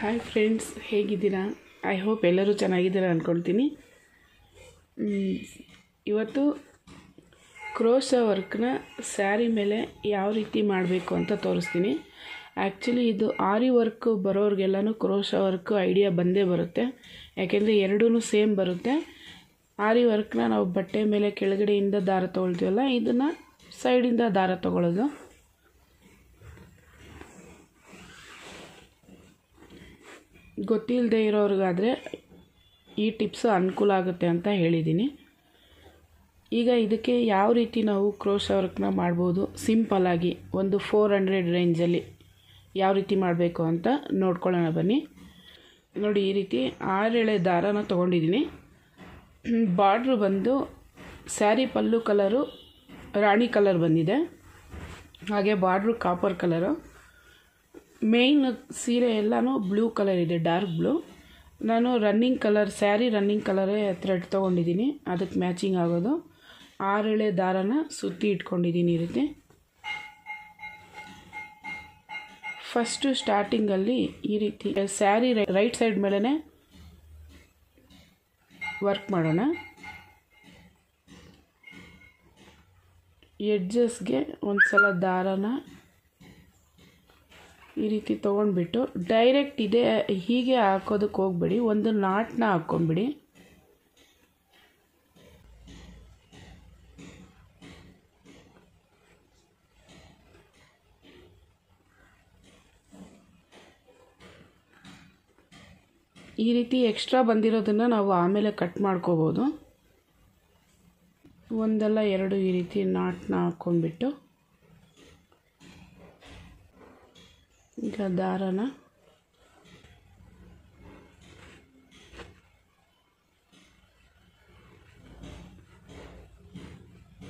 Hi friends, ಹೇಗಿದ್ದೀರಾ? I hope ಎಲ್ಲರೂ ಚೆನ್ನಾಗಿದ್ದೀರಾ ಅಂದ್ಕೊಳ್ತೀನಿ. ಇವತ್ತು ಕ್ರೋಶಾ ವರ್ಕ್ನ ಸ್ಯಾರಿ ಮೇಲೆ ಯಾವ ರೀತಿ ಮಾಡಬೇಕು ಅಂತ ತೋರಿಸ್ತೀನಿ. ಆ್ಯಕ್ಚುಲಿ ಇದು ಆರಿ ವರ್ಕ್ ಬರೋರಿಗೆಲ್ಲನೂ ಕ್ರೋಶಾ ವರ್ಕ್ ಐಡಿಯಾ ಬಂದೇ ಬರುತ್ತೆ, ಯಾಕೆಂದರೆ ಎರಡೂ ಸೇಮ್ ಬರುತ್ತೆ. ಆರಿ ವರ್ಕ್ನ ನಾವು ಬಟ್ಟೆ ಮೇಲೆ ಕೆಳಗಡೆಯಿಂದ ದಾರ ತೊಗೊಳ್ತೀವಲ್ಲ, ಇದನ್ನು ಸೈಡಿಂದ ದಾರ ತೊಗೊಳ್ಳೋದು. ಗೊತ್ತಿಲ್ಲದೆ ಇರೋರಿಗಾದರೆ ಈ ಟಿಪ್ಸು ಅನುಕೂಲ ಆಗುತ್ತೆ ಅಂತ ಹೇಳಿದ್ದೀನಿ. ಈಗ ಇದಕ್ಕೆ ಯಾವ ರೀತಿ ನಾವು ಕ್ರೋಶಾ ವರ್ಕ್ನ ಮಾಡ್ಬೋದು ಸಿಂಪಲ್ಲಾಗಿ ಒಂದು 400 ರೇಂಜಲ್ಲಿ ಯಾವ ರೀತಿ ಮಾಡಬೇಕು ಅಂತ ನೋಡ್ಕೊಳ್ಳೋಣ ಬನ್ನಿ. ನೋಡಿ, ಈ ರೀತಿ 6 ಎಳೆ ದಾರನ ತೊಗೊಂಡಿದ್ದೀನಿ. ಬಾರ್ಡ್ರು ಬಂದು ಸ್ಯಾರಿ ಪಲ್ಲು ಕಲರು ರಾಣಿ ಕಲರ್ ಬಂದಿದೆ, ಹಾಗೆ ಬಾರ್ಡ್ರು ಕಾಪರ್ ಕಲರು. ಮೇಯ್ನ್ ಸೀರೆ ಎಲ್ಲನೂ ಬ್ಲೂ ಕಲರ್ ಇದೆ, ಡಾರ್ಕ್ ಬ್ಲೂ. ನಾನು ರನ್ನಿಂಗ್ ಕಲರ್ ಸ್ಯಾರಿ ರನ್ನಿಂಗ್ ಕಲರೇ ಥ್ರೆಡ್ ತೊಗೊಂಡಿದ್ದೀನಿ, ಅದಕ್ಕೆ ಮ್ಯಾಚಿಂಗ್ ಆಗೋದು. 6 ಎಳೆ ದಾರನ ಸುತ್ತಿ ಇಟ್ಕೊಂಡಿದ್ದೀನಿ ಈ ರೀತಿ. ಫಸ್ಟು ಸ್ಟಾರ್ಟಿಂಗಲ್ಲಿ ಈ ರೀತಿ ಸ್ಯಾರಿ ರೈಟ್ ಸೈಡ್ ಮೇಲೇ ವರ್ಕ್ ಮಾಡೋಣ. ಎಡ್ಜಸ್ಗೆ ಒಂದು ಸಲ ದಾರನ ಈ ರೀತಿ ತೊಗೊಂಡ್ಬಿಟ್ಟು ಡೈರೆಕ್ಟ್ ಹೀಗೆ ಹಾಕೋದಕ್ಕೆ ಹೋಗ್ಬೇಡಿ, ಒಂದು ನಾಟನ್ನ ಹಾಕ್ಕೊಂಬಿಡಿ. ಈ ರೀತಿ ಎಕ್ಸ್ಟ್ರಾ ಬಂದಿರೋದನ್ನು ನಾವು ಆಮೇಲೆ ಕಟ್ ಮಾಡ್ಕೋಬೋದು. ಒಂದಲ್ಲ ಎರಡು ಈ ರೀತಿ ನಾಟನ್ನ ಹಾಕ್ಕೊಂಡ್ಬಿಟ್ಟು ಈಗ ದಾರನ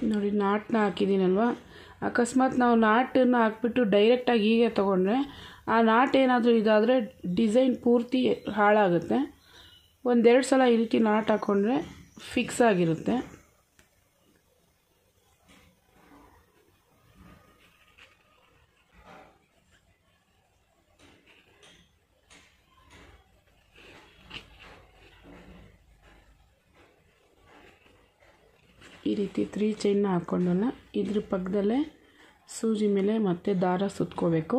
ನೋಡಿ, ನಾಟನ್ನ ಹಾಕಿದ್ದೀನಲ್ವ. ಅಕಸ್ಮಾತ್ ನಾವು ನಾಟನ್ನು ಹಾಕ್ಬಿಟ್ಟು ಡೈರೆಕ್ಟಾಗಿ ಹೀಗೆ ತೊಗೊಂಡ್ರೆ ಆ ನಾಟ್ ಏನಾದರೂ ಇದಾದರೆ ಡಿಸೈನ್ ಪೂರ್ತಿ ಹಾಳಾಗುತ್ತೆ. 1-2 ಸಲ ಈ ರೀತಿ ನಾಟ್ ಹಾಕ್ಕೊಂಡ್ರೆ ಫಿಕ್ಸ್ ಆಗಿರುತ್ತೆ. ಈ ರೀತಿ 3 ಚೈನ್ನ ಹಾಕ್ಕೊಂಡಲ್ಲ, ಇದ್ರ ಪಕ್ಕದಲ್ಲೇ ಸೂಜಿ ಮೇಲೆ ಮತ್ತೆ ದಾರ ಸುತ್ಕೋಬೇಕು.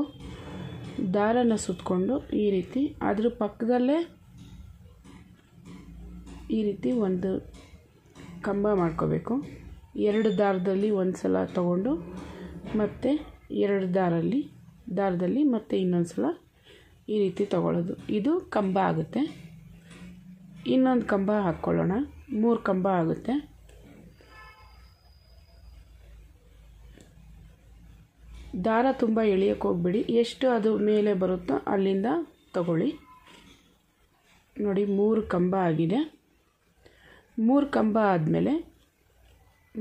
ದಾರನ ಸುತ್ಕೊಂಡು ಈ ರೀತಿ ಅದ್ರ ಪಕ್ಕದಲ್ಲೇ ಈ ರೀತಿ ಒಂದು ಕಂಬ ಮಾಡ್ಕೋಬೇಕು. 2 ದಾರದಲ್ಲಿ ಒಂದು ಸಲ ತಗೊಂಡು ಮತ್ತೆ 2 ದಾರದಲ್ಲಿ ಮತ್ತೆ ಇನ್ನೊಂದು ಸಲ ಈ ರೀತಿ ತಗೊಳ್ಳೋದು. ಇದು ಕಂಬ ಆಗುತ್ತೆ. ಇನ್ನೊಂದು ಕಂಬ ಹಾಕ್ಕೊಳ್ಳೋಣ, 3 ಕಂಬ ಆಗುತ್ತೆ. ದಾರ ತುಂಬ ಎಳೆಯೋಕ್ಕೆ ಹೋಗ್ಬೇಡಿ, ಎಷ್ಟು ಅದು ಮೇಲೆ ಬರುತ್ತೋ ಅಲ್ಲಿಂದ ತಗೊಳ್ಳಿ. ನೋಡಿ, 3 ಕಂಬ ಆಗಿದೆ. 3 ಕಂಬ ಆದಮೇಲೆ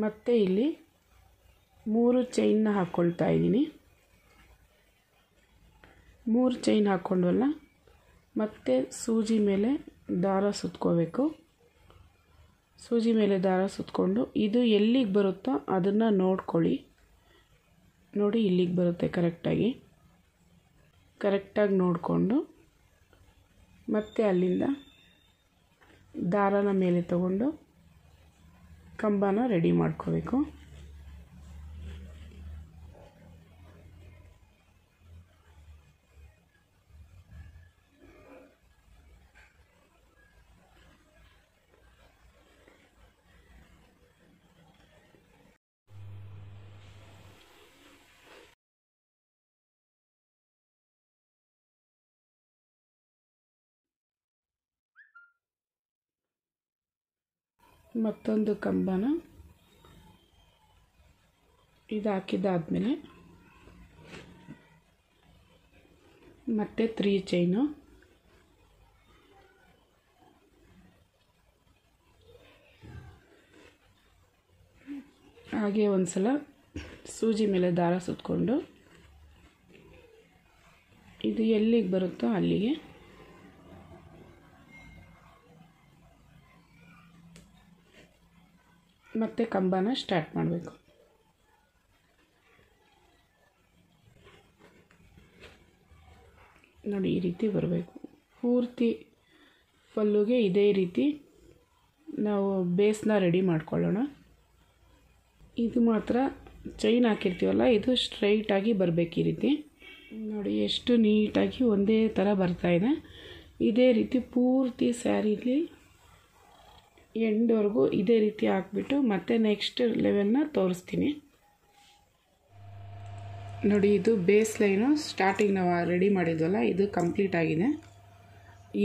ಮತ್ತೆ ಇಲ್ಲಿ 3 ಚೈನ್ನ ಹಾಕ್ಕೊಳ್ತಾ ಇದ್ದೀನಿ. 3 ಚೈನ್ ಹಾಕ್ಕೊಂಡ್ವಲ್ಲ, ಮತ್ತೆ ಸೂಜಿ ಮೇಲೆ ದಾರ ಸುತ್ಕೋಬೇಕು. ಸೂಜಿ ಮೇಲೆ ದಾರ ಸುತ್ಕೊಂಡು ಇದು ಎಲ್ಲಿಗೆ ಬರುತ್ತೋ ಅದನ್ನು ನೋಡ್ಕೊಳ್ಳಿ. ನೋಡಿ, ಇಲ್ಲಿಗೆ ಬರುತ್ತೆ ಕರೆಕ್ಟಾಗಿ ನೋಡಿಕೊಂಡು ಮತ್ತೆ ಅಲ್ಲಿಂದ ದಾರನ ಮೇಲೆ ತಗೊಂಡು ಕಂಬನ ರೆಡಿ ಮಾಡ್ಕೋಬೇಕು. ಮತ್ತೊಂದು ಕಂಬನ ಇದು ಹಾಕಿದ್ದಾದಮೇಲೆ ಮತ್ತೆ 3 ಚೈನು, ಹಾಗೆ ಒಂದು ಸಲ ಸೂಜಿ ಮೇಲೆ ದಾರ ಸುತ್ಕೊಂಡು ಇದು ಎಲ್ಲಿಗೆ ಬರುತ್ತೋ ಅಲ್ಲಿಗೆ ಮತ್ತೆ ಕಂಬನ ಸ್ಟಾರ್ಟ್ ಮಾಡಬೇಕು. ನೋಡಿ ಈ ರೀತಿ ಬರಬೇಕು. ಪೂರ್ತಿ ಪಲ್ಲುಗೆ ಇದೇ ರೀತಿ ನಾವು ಬೇಸ್ನ ರೆಡಿ ಮಾಡ್ಕೊಳ್ಳೋಣ. ಇದು ಮಾತ್ರ ಚೈನ್ ಹಾಕಿರ್ತೀವಲ್ಲ, ಇದು ಸ್ಟ್ರೈಟಾಗಿ ಬರಬೇಕು. ಈ ರೀತಿ ನೋಡಿ ಎಷ್ಟು ನೀಟಾಗಿ ಒಂದೇ ಥರ ಬರ್ತಾಯಿದೆ. ಇದೇ ರೀತಿ ಪೂರ್ತಿ ಸ್ಯಾರಿಲಿ ಎಂಡ್ವರೆಗೂ ಇದೇ ರೀತಿ ಹಾಕ್ಬಿಟ್ಟು ಮತ್ತೆ ನೆಕ್ಸ್ಟ್ ಲೆವೆಲ್ನ ತೋರಿಸ್ತೀನಿ ನೋಡಿ. ಇದು ಬೇಸ್ ಲೈನು ಸ್ಟಾರ್ಟಿಂಗ್ ನಾವು ರೆಡಿ ಮಾಡಿದ್ವಲ್ಲ, ಇದು ಕಂಪ್ಲೀಟ್ ಆಗಿದೆ.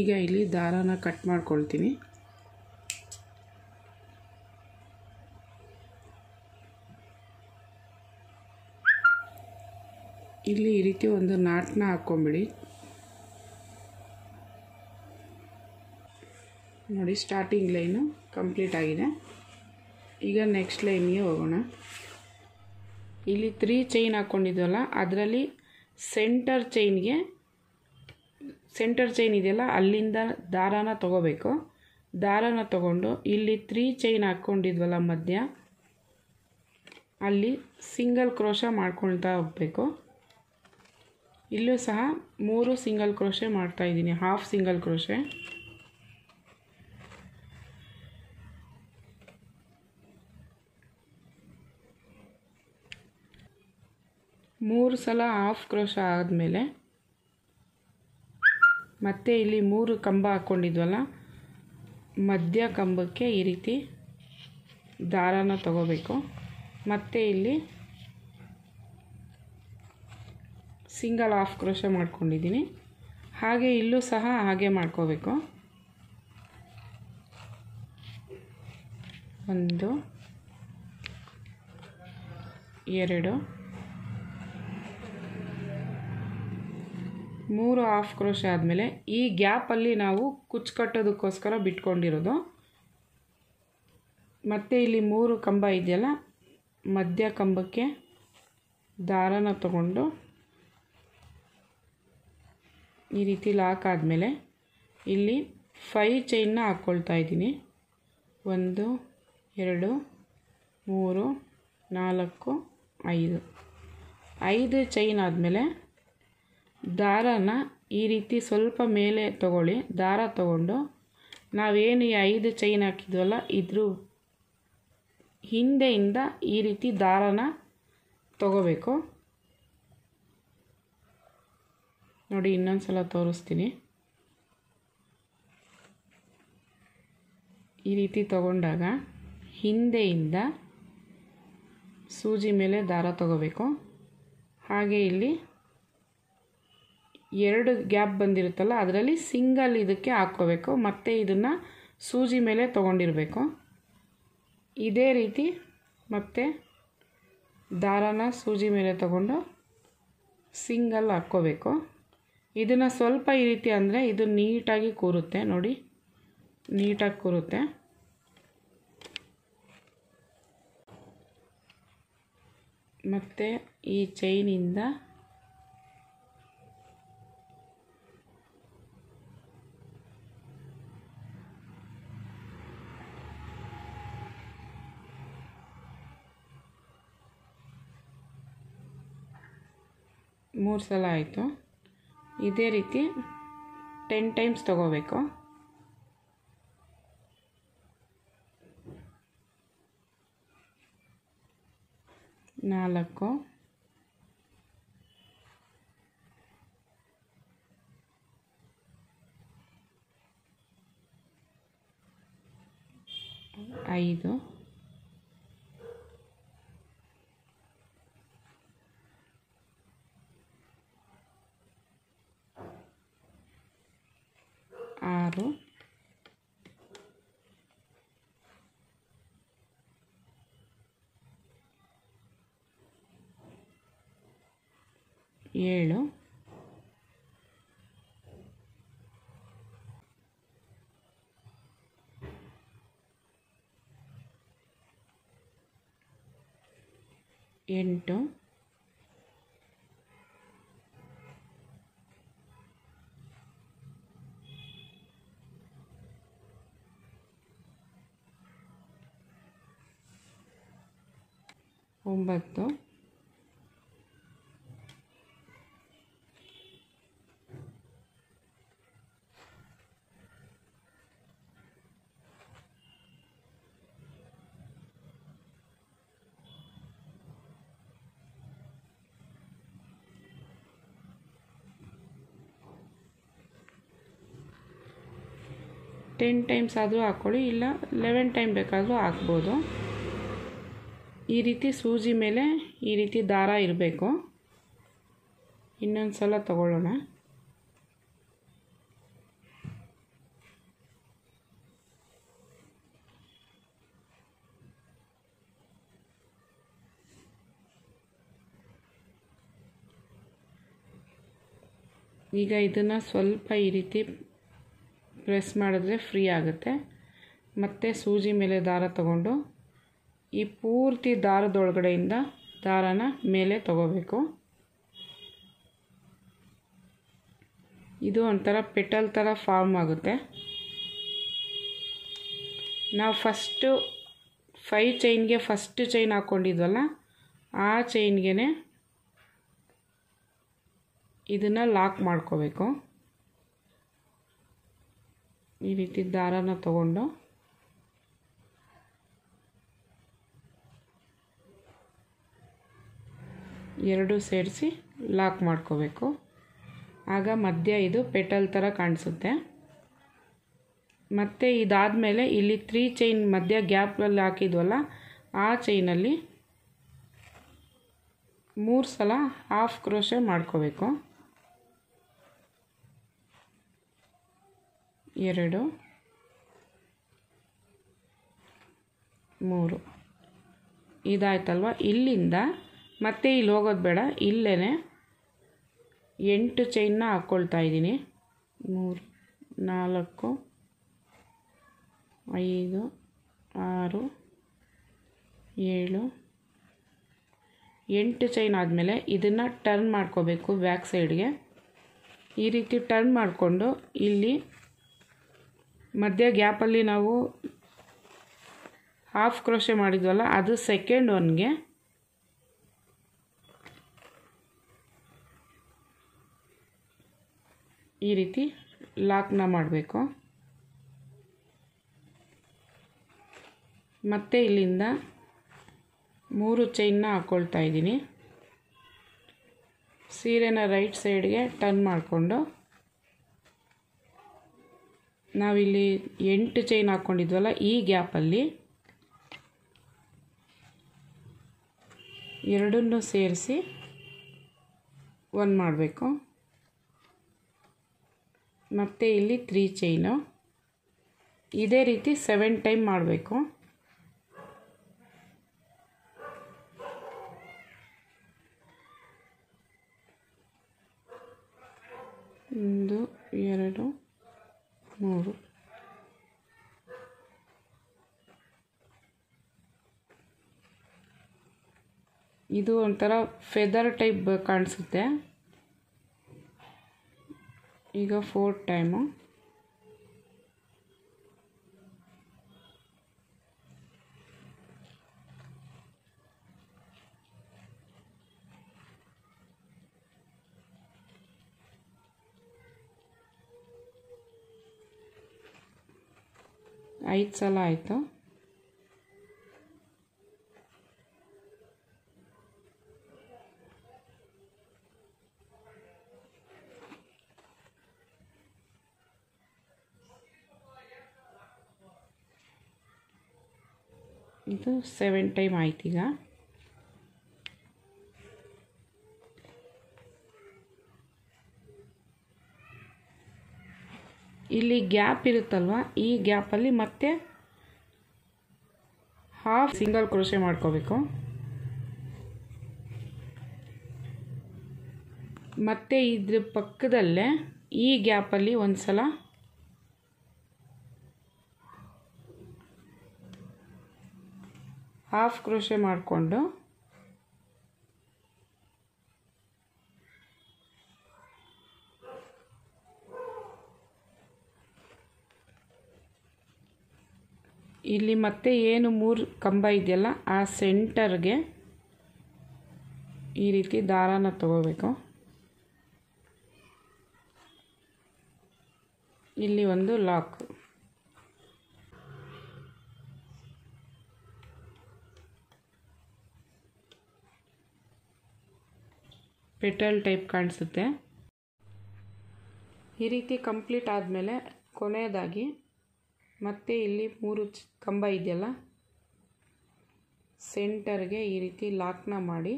ಈಗ ಇಲ್ಲಿ ದಾರಾನ ಕಟ್ ಮಾಡ್ಕೊಳ್ತೀನಿ. ಇಲ್ಲಿ ಈ ರೀತಿ ಒಂದು ನಾಟ್ನ ಹಾಕ್ಕೊಂಬಿಡಿ ನೋಡಿ. ಸ್ಟಾರ್ಟಿಂಗ್ ಲೈನು ಕಂಪ್ಲೀಟ್ ಆಗಿದೆ. ಈಗ ನೆಕ್ಸ್ಟ್ ಲೈನ್ಗೆ ಹೋಗೋಣ. ಇಲ್ಲಿ 3 ಚೈನ್ ಹಾಕ್ಕೊಂಡಿದ್ವಲ್ಲ, ಅದರಲ್ಲಿ ಸೆಂಟರ್ ಚೈನ್ ಇದೆಯಲ್ಲ, ಅಲ್ಲಿಂದ ದಾರಾನ ತೊಗೋಬೇಕು. ದಾರಾನ ತೊಗೊಂಡು ಇಲ್ಲಿ 3 ಚೈನ್ ಹಾಕ್ಕೊಂಡಿದ್ವಲ್ಲ ಮಧ್ಯ, ಅಲ್ಲಿ ಸಿಂಗಲ್ ಕ್ರೋಶ ಮಾಡ್ಕೊಳ್ತಾ ಹೋಗಬೇಕು. ಇಲ್ಲೂ ಸಹ 3 ಸಿಂಗಲ್ ಕ್ರೋಶೆ ಮಾಡ್ತಾಯಿದ್ದೀನಿ, ಹಾಫ್ ಸಿಂಗಲ್ ಕ್ರೋಶೆ. ಮೂರು ಸಲ ಹಾಫ್ ಕ್ರೋಶ ಆದಮೇಲೆ ಮತ್ತೆ ಇಲ್ಲಿ 3 ಕಂಬ ಹಾಕ್ಕೊಂಡಿದ್ವಲ್ಲ, ಮಧ್ಯ ಕಂಬಕ್ಕೆ ಈ ರೀತಿ ದಾರಾನ ತಗೋಬೇಕು. ಮತ್ತೆ ಇಲ್ಲಿ ಸಿಂಗಲ್ ಹಾಫ್ ಕ್ರೋಶ ಮಾಡ್ಕೊಂಡಿದ್ದೀನಿ. ಹಾಗೆ ಇಲ್ಲೂ ಸಹ ಹಾಗೆ ಮಾಡ್ಕೋಬೇಕು. 1 2 3 ಹಾಫ್ ಕ್ರೋಶ ಆದಮೇಲೆ ಈ ಗ್ಯಾಪಲ್ಲಿ ನಾವು ಕುಚ್ಚು ಕಟ್ಟೋದಕ್ಕೋಸ್ಕರ ಬಿಟ್ಕೊಂಡಿರೋದು. ಮತ್ತು ಇಲ್ಲಿ 3 ಕಂಬ ಇದೆಯಲ್ಲ, ಮಧ್ಯ ಕಂಬಕ್ಕೆ ದಾರಾನ ತಗೊಂಡು ಈ ರೀತಿ ಲಾಕ್ ಆದಮೇಲೆ ಇಲ್ಲಿ 5 ಚೈನ್ನ ಹಾಕ್ಕೊಳ್ತಾ ಇದ್ದೀನಿ. 1 2 3 4 5 ಚೈನ್ ಆದಮೇಲೆ ದಾರಾನ ಈ ರೀತಿ ಸ್ವಲ್ಪ ಮೇಲೆ ತಗೊಳ್ಳಿ. ದಾರ ತಗೊಂಡು ನಾವೇನು ಈ 5 ಚೈನ್ ಹಾಕಿದ್ವಲ್ಲ, ಇದ್ರ ಹಿಂದೆಯಿಂದ ಈ ರೀತಿ ದಾರಾನ ತಗೋಬೇಕು ನೋಡಿ. ಇನ್ನೊಂದು ಸಲ ತೋರಿಸ್ತೀನಿ. ಈ ರೀತಿ ತಗೊಂಡಾಗ ಹಿಂದೆಯಿಂದ ಸೂಜಿ ಮೇಲೆ ದಾರ ತಗೋಬೇಕು. ಹಾಗೆ ಇಲ್ಲಿ 2 ಗ್ಯಾಪ್ ಬಂದಿರುತ್ತಲ್ಲ, ಅದರಲ್ಲಿ ಸಿಂಗಲ್ ಇದಕ್ಕೆ ಹಾಕ್ಕೋಬೇಕು. ಮತ್ತು ಇದನ್ನು ಸೂಜಿ ಮೇಲೆ ತೊಗೊಂಡಿರಬೇಕು. ಇದೇ ರೀತಿ ಮತ್ತೆ ದಾರಾನ ಸೂಜಿ ಮೇಲೆ ತಗೊಂಡು ಸಿಂಗಲ್ ಹಾಕ್ಕೋಬೇಕು. ಇದನ್ನು ಸ್ವಲ್ಪ ಈ ರೀತಿ ಅಂದರೆ ಇದು ನೀಟಾಗಿ ಕೂರುತ್ತೆ ನೋಡಿ, ನೀಟಾಗಿ ಕೂರುತ್ತೆ. ಮತ್ತು ಈ ಚೈನಿಂದ ಮೂರು ಸಲ ಆಯಿತು. ಇದೇ ರೀತಿ 10 ಟೈಮ್ಸ್ ತಗೋಬೇಕು. 4 5 6 7 8 9 10 10 ಟೈಮ್ಸ್ ಆದರೂ ಹಾಕ್ಕೊಳ್ಳಿ, ಇಲ್ಲ 11 ಟೈಮ್ ಬೇಕಾದರೂ ಹಾಕ್ಬೋದು. ಈ ರೀತಿ ಸೂಜಿ ಮೇಲೆ ಈ ರೀತಿ ದಾರ ಇರಬೇಕು. ಇನ್ನೊಂದು ಸಲ ತಗೊಳ್ಳೋಣ. ಈಗ ಇದನ್ನು ಸ್ವಲ್ಪ ಈ ರೀತಿ ಪ್ರೆಸ್ ಮಾಡಿದ್ರೆ ಫ್ರೀ ಆಗುತ್ತೆ. ಮತ್ತು ಸೂಜಿ ಮೇಲೆ ದಾರ ತಗೊಂಡು ಈ ಪೂರ್ತಿ ದಾರದೊಳಗಡೆಯಿಂದ ದಾರನ ಮೇಲೆ ತಗೋಬೇಕು. ಇದು ಒಂಥರ ಪೆಟಲ್ ಥರ ಫಾರ್ಮ್ ಆಗುತ್ತೆ. ನಾವು ಫಸ್ಟು 5 ಚೈನ್ಗೆ ಫಸ್ಟ್ ಚೈನ್ ಹಾಕ್ಕೊಂಡಿದ್ವಲ್ಲ, ಆ ಚೈನ್ಗೆ ಇದನ್ನು ಲಾಕ್ ಮಾಡ್ಕೋಬೇಕು. ಈ ರೀತಿ ದಾರನ ತಗೊಂಡು ಎರಡು ಸೇರಿಸಿ ಲಾಕ್ ಮಾಡ್ಕೋಬೇಕು. ಆಗ ಮಧ್ಯ ಇದು ಪೆಟಲ್ ಥರ ಕಾಣಿಸುತ್ತೆ. ಮತ್ತು ಇದಾದಮೇಲೆ ಇಲ್ಲಿ 3 ಚೈನ್ ಮಧ್ಯ ಗ್ಯಾಪಲ್ಲಿ ಹಾಕಿದ್ವಲ್ಲ, ಆ ಚೈನಲ್ಲಿ 3 ಸಲ ಹಾಫ್ ಕ್ರೋಶೆ ಮಾಡ್ಕೋಬೇಕು. 2 3 ಇದಾಯ್ತಲ್ವ. ಇಲ್ಲಿಂದ ಮತ್ತೆ ಇಲ್ಲಿ ಹೋಗೋದು ಬೇಡ, ಇಲ್ಲೇ 8 ಚೈನ್ನ ಹಾಕ್ಕೊಳ್ತಾ ಇದ್ದೀನಿ. 3 4 5 6 7 8 ಚೈನ್ ಆದಮೇಲೆ ಇದನ್ನು ಟರ್ನ್ ಮಾಡ್ಕೋಬೇಕು ಬ್ಯಾಕ್ ಸೈಡ್ಗೆ. ಈ ರೀತಿ ಟರ್ನ್ ಮಾಡಿಕೊಂಡು ಇಲ್ಲಿ ಮಧ್ಯ ಗ್ಯಾಪಲ್ಲಿ ನಾವು ಹಾಫ್ ಕ್ರೋಶೆ ಮಾಡಿದ್ವಲ್ಲ, ಅದು ಸೆಕೆಂಡ್ ಒನ್ಗೆ ಈ ರೀತಿ ಲಾಕ್ನ ಮಾಡಬೇಕು. ಮತ್ತು ಇಲ್ಲಿಂದ 3 ಚೈನ್ನ ಹಾಕ್ಕೊಳ್ತಾ ಇದ್ದೀನಿ. ಸೀರೆನ ರೈಟ್ ಸೈಡ್ಗೆ ಟರ್ನ್ ಮಾಡಿಕೊಂಡು ನಾವಿಲ್ಲಿ 8 ಚೈನ್ ಹಾಕ್ಕೊಂಡಿದ್ವಲ್ಲ, ಈ ಗ್ಯಾಪಲ್ಲಿ ಎರಡನ್ನೂ ಸೇರಿಸಿ 1 ಮಾಡಬೇಕು. ಮತ್ತು ಇಲ್ಲಿ 3 ಚೈನು. ಇದೇ ರೀತಿ 7 ಟೈಮ್ ಮಾಡಬೇಕು. 1 2 3 ಇದು ಒಂಥರ ಫೆದರ್ ಟೈಪ್ ಕಾಣಿಸುತ್ತೆ. ಈಗ 4 ಟೈಮು. ಐದು ಸಲ ಆಯಿತು. ಇದು 7 ಟೈಮ್ ಆಯ್ತು. ಈಗ ಇಲ್ಲಿ ಗ್ಯಾಪ್ ಇರುತ್ತಲ್ವ, ಈ ಗ್ಯಾಪಲ್ಲಿ ಮತ್ತೆ ಹಾಫ್ ಸಿಂಗಲ್ ಕ್ರೋಶೆ ಮಾಡ್ಕೋಬೇಕು. ಮತ್ತು ಇದ್ರ ಪಕ್ಕದಲ್ಲೇ ಈ ಗ್ಯಾಪಲ್ಲಿ ಒಂದು ಸಲ ಹಾಫ್ ಕ್ರೋಶೆ ಮಾಡಿಕೊಂಡು ಇಲ್ಲಿ ಮತ್ತೆ ಏನು 3 ಕಂಬ ಇದೆಯಲ್ಲ, ಆ ಸೆಂಟರ್ಗೆ ಈ ರೀತಿ ದಾರಾನ ತಗೋಬೇಕು. ಇಲ್ಲಿ ಒಂದು ಲಾಕ್. ಪೆಟಲ್ ಟೈಪ್ ಕಾಣಿಸುತ್ತೆ. ಈ ರೀತಿ ಕಂಪ್ಲೀಟ್ ಆದಮೇಲೆ ಕೊನೆಯದಾಗಿ ಮತ್ತು ಇಲ್ಲಿ 3 ಕಂಬ ಇದೆಯಲ್ಲ, ಸೆಂಟರ್ಗೆ ಈ ರೀತಿ ಲಾಕ್ನ ಮಾಡಿ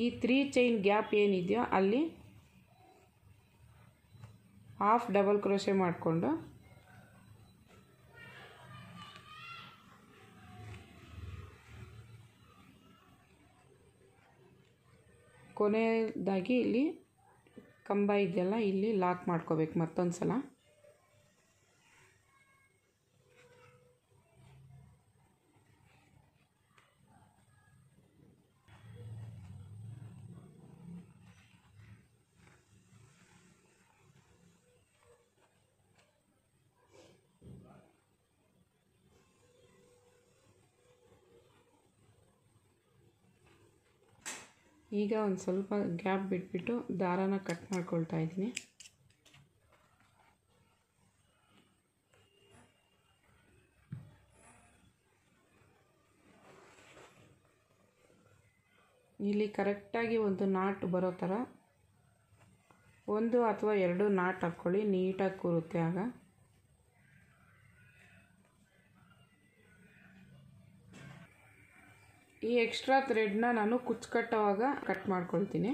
ಈ 3 ಚೈನ್ ಗ್ಯಾಪ್ ಏನಿದೆಯೋ ಅಲ್ಲಿ ಹಾಫ್ ಡಬಲ್ ಕ್ರೋಶೆ ಮಾಡಿಕೊಂಡು ಕೊನೆಯದಾಗಿ ಇಲ್ಲಿ ಕಂಬ ಇದೆಯಲ್ಲ ಇಲ್ಲಿ ಲಾಕ್ ಮಾಡ್ಕೋಬೇಕು ಮತ್ತೊಂದು ಸಲ. ಈಗ ಒಂದು ಸ್ವಲ್ಪ ಗ್ಯಾಪ್ ಬಿಟ್ಬಿಟ್ಟು ದಾರಾನ ಕಟ್ ಮಾಡ್ಕೊಳ್ತಾ ಇದ್ದೀನಿ. ಇಲ್ಲಿ ಕರೆಕ್ಟಾಗಿ ಒಂದು ನಾಟ್ ಬರೋ ಥರ 1 ಅಥವಾ 2 ನಾಟ್ ಹಾಕ್ಕೊಳ್ಳಿ, ನೀಟಾಗಿ ಕೂರುತ್ತೆ ಆಗ. ಈ ಎಕ್ಸ್ಟ್ರಾ ಥ್ರೆಡ್ನ ನಾನು ಕುಚ್ಚು ಕಟ್ಟುವಾಗ ಕಟ್ ಮಾಡ್ಕೊಳ್ತೀನಿ.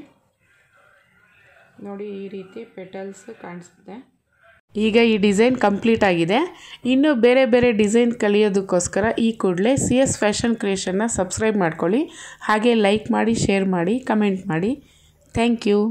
ನೋಡಿ ಈ ರೀತಿ ಪೆಟಲ್ಸ್ ಕಾಣಿಸುತ್ತೆ. ಈಗ ಈ ಡಿಸೈನ್ ಕಂಪ್ಲೀಟ್ ಆಗಿದೆ. ಇನ್ನು ಬೇರೆ ಬೇರೆ ಡಿಸೈನ್ ಕಲಿಯೋದಕ್ಕೋಸ್ಕರ ಈ ಕೂಡಲೇ CS ಫ್ಯಾಷನ್ ಕ್ರಿಯೇಷನ್ನ ಸಬ್ಸ್ಕ್ರೈಬ್ ಮಾಡ್ಕೊಳ್ಳಿ. ಹಾಗೆ ಲೈಕ್ ಮಾಡಿ, ಶೇರ್ ಮಾಡಿ, ಕಮೆಂಟ್ ಮಾಡಿ. Thank you.